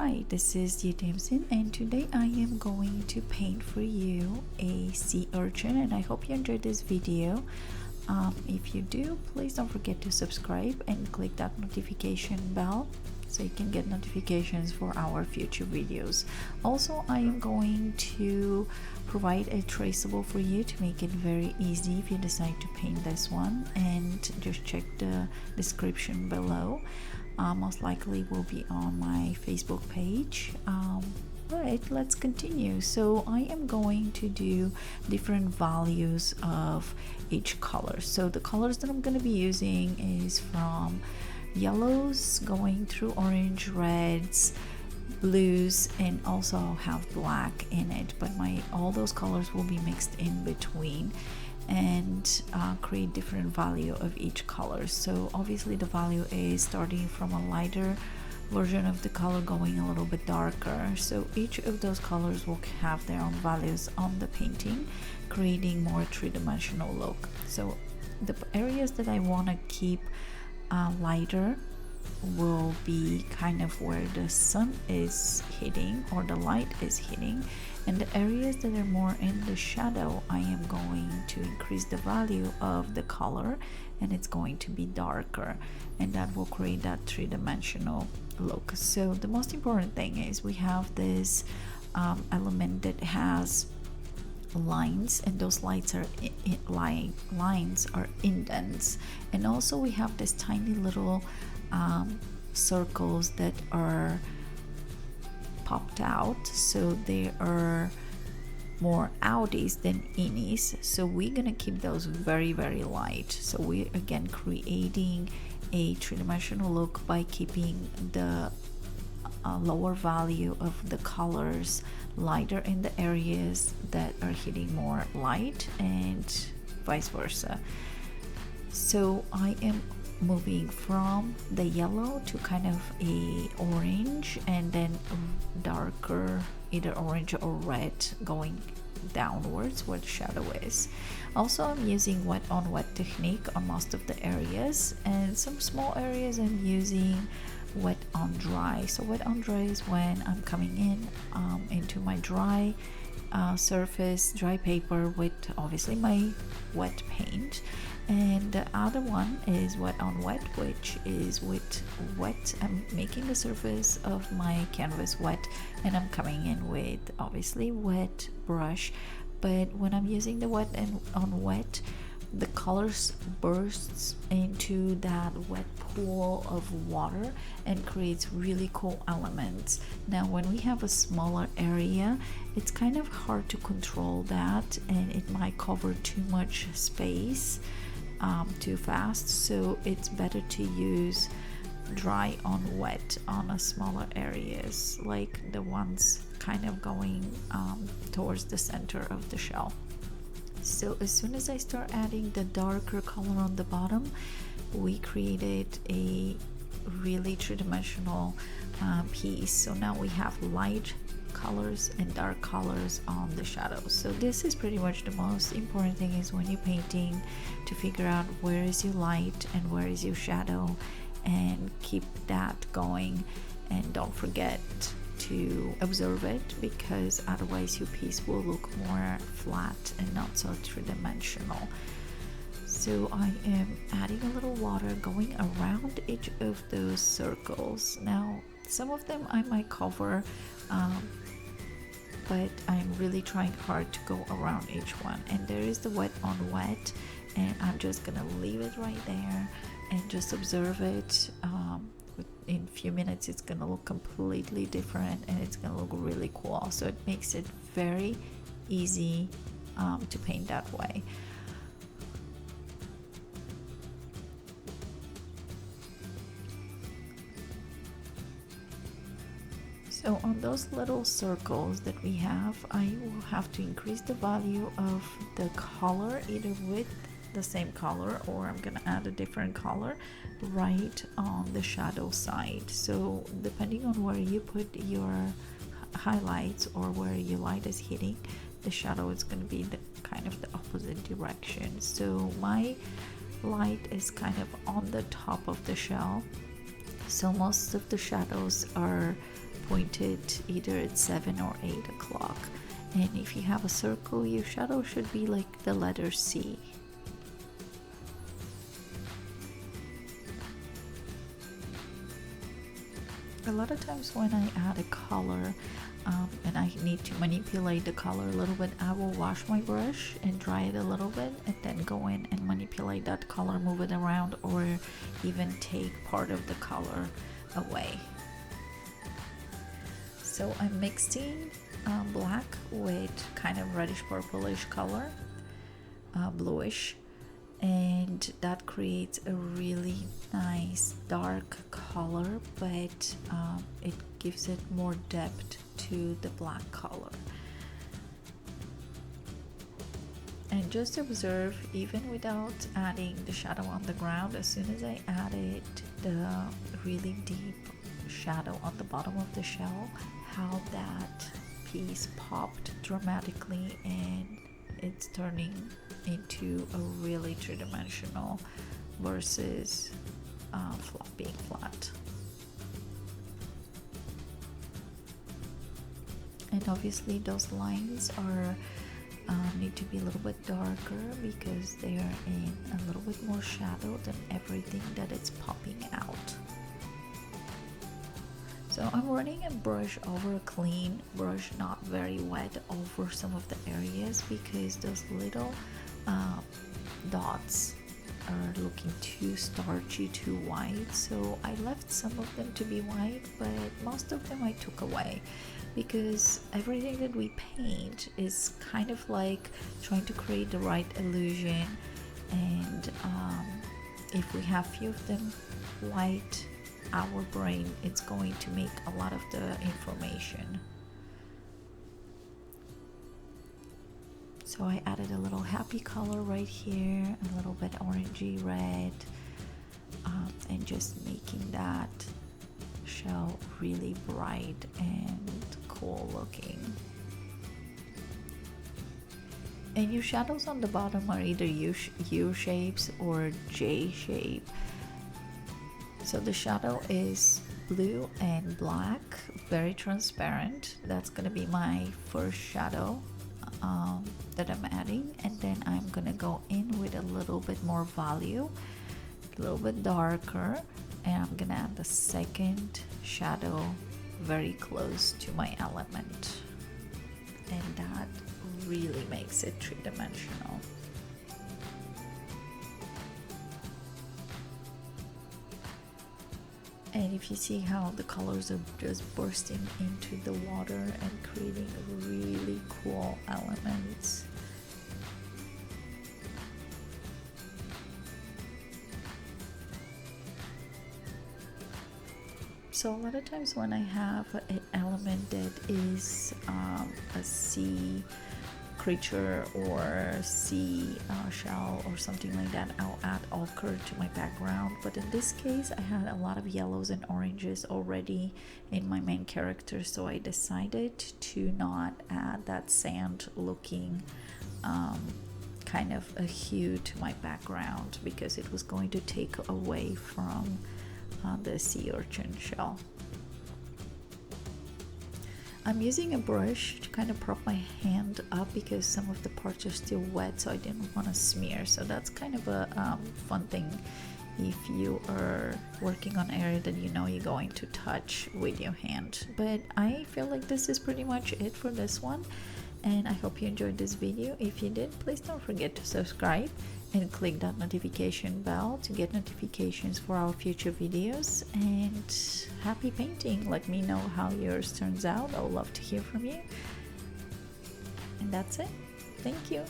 Hi, this is Tamsin, and today I am going to paint for you a sea urchin, and I hope you enjoyed this video. If you do, please don't forget to subscribe and click that notification bell so you can get notifications for our future videos. Also, I am going to provide a traceable for you to make it very easy if you decide to paint this one, and just check the description below. Most likely will be on my Facebook page. Right, let's continue. So I am going to do different values of each color. So the colors that I'm going to be using is from yellows going through orange, reds, blues, and also have black in it, but all those colors will be mixed in between and create different value of each color. So obviously the value is starting from a lighter version of the color going a little bit darker, so each of those colors will have their own values on the painting, creating more three-dimensional look. So the areas that I want to keep lighter will be kind of where the sun is hitting or the light is hitting, and the areas that are more in the shadow, I am going to increase the value of the color and it's going to be darker, and that will create that three-dimensional look. So the most important thing is we have this element that has lines, and those lines are lines are indents, and also we have this tiny little circles that are popped out, so they are more outies than innies, so we're gonna keep those very light. So we're again creating a three-dimensional look by keeping the lower value of the colors lighter in the areas that are hitting more light, and vice versa. So I am moving from the yellow to kind of a orange, and then darker either orange or red going downwards where the shadow is. Also, I'm using wet on wet technique on most of the areas, and some small areas I'm using wet on dry. So wet on dry is when I'm coming in into my dry surface, dry paper with obviously my wet paint, and the other one is wet on wet, which is with wet. I'm making the surface of my canvas wet, and I'm coming in with obviously wet brush. But when I'm using the wet and on wet, the colors bursts into that wet pool of water and creates really cool elements. Now when we have a smaller area, it's kind of hard to control that, and it might cover too much space too fast, so it's better to use dry on wet on a smaller areas, like the ones kind of going towards the center of the shell. So as soon as I start adding the darker color on the bottom, we created a really three-dimensional piece. So now we have light colors and dark colors on the shadows. So this is pretty much the most important thing, is when you're painting, to figure out where is your light and where is your shadow, and keep that going, and don't forget to observe it, because otherwise your piece will look more flat and not so three-dimensional. So I am adding a little water going around each of those circles. Now some of them I might cover, but I'm really trying hard to go around each one. And there is the wet on wet, and I'm just gonna leave it right there and just observe it. In a few minutes it's gonna look completely different, and it's gonna look really cool. So it makes it very easy to paint that way. So on those little circles that we have, I will have to increase the value of the color, either with the same color, or I'm gonna add a different color right on the shadow side. So depending on where you put your highlights or where your light is hitting, the shadow is going to be the kind of the opposite direction. So my light is kind of on the top of the shell, so most of the shadows are pointed either at 7 or 8 o'clock. And if you have a circle, your shadow should be like the letter C. A lot of times when I add a color and I need to manipulate the color a little bit, I will wash my brush and dry it a little bit and then go in and manipulate that color, move it around, or even take part of the color away. So I'm mixing black with kind of reddish purplish color, bluish, and that creates a really nice dark color, but it gives it more depth to the black color. And just observe, even without adding the shadow on the ground, as soon as I added the really deep shadow on the bottom of the shell, how that piece popped dramatically, and it's turning into a really three-dimensional versus being flat. And obviously those lines are need to be a little bit darker because they are in a little bit more shadow than everything that it's popping out. So I'm running a brush over a clean brush, not very wet, over some of the areas because those little dots are looking too starchy, too white. So I left some of them to be white, but most of them I took away because everything that we paint is kind of like trying to create the right illusion, and if we have few of them white, our brain it's going to make a lot of the information. So I added a little happy color right here, a little bit orangey red, and just making that shell really bright and cool looking. And your shadows on the bottom are either U shapes or J shape. So the shadow is blue and black, very transparent. That's gonna be my first shadow that I'm adding, and then I'm gonna go in with a little bit more value, a little bit darker, and I'm gonna add the second shadow very close to my element, and that really makes it three-dimensional. And if you see how the colors are just bursting into the water and creating really cool elements. So a lot of times when I have an element that is a sea creature or sea shell or something like that, I'll add ochre to my background. But in this case I had a lot of yellows and oranges already in my main character, so I decided to not add that sand looking kind of a hue to my background because it was going to take away from the sea urchin shell. I'm using a brush to kind of prop my hand up because some of the parts are still wet, so I didn't want to smear. So that's kind of a fun thing if you are working on an area that you know you're going to touch with your hand. But I feel like this is pretty much it for this one, and I hope you enjoyed this video. If you did, please don't forget to subscribe and click that notification bell to get notifications for our future videos. And happy painting. Let me know how yours turns out. I would love to hear from you. And that's it. Thank you.